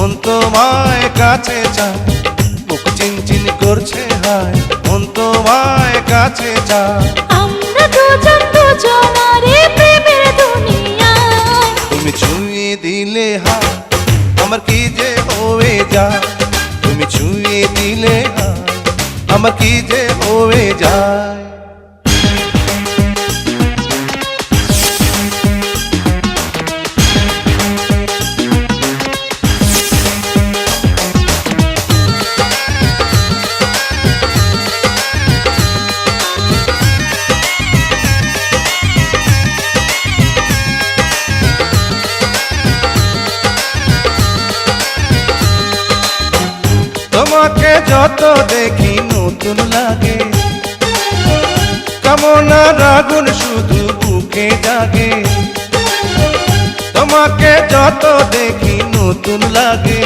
মন তোমায় কাছে চায়, বুক চিনচিন করছে হায়, মন তোমায় কাছে চায়। আমরা দুজন দুজনারে প্রেমের দুনিয়ায়। তুমি ছুঁয়ে দিলে হায়, আমার কি যে হয়ে যায়। তুমি ছুঁয়ে দিলে হায়, আমার কি যে হয়ে যায়। তোমাকে যত দেখি নতুন লাগে, কামনার আগুন শুধু বুকে জাগে। তোমাকে যত দেখি নতুন লাগে,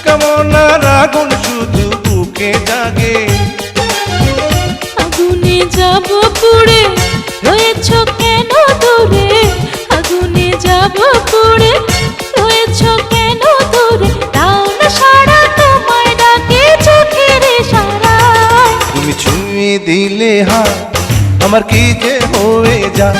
কামনার আগুন শুধু বুকে জাগে। আগুনে যাব পুড়ে, রয়েছ কেন দূরে? আগুনে যাব পুড়ে, রয়েছ কেন দূরে? দাও না সাড়া, তোমায় ডাকে চোখের ইশারায়। তুমি ছুঁয়ে দিলে হায়, আমার কি যে হয়ে যায়।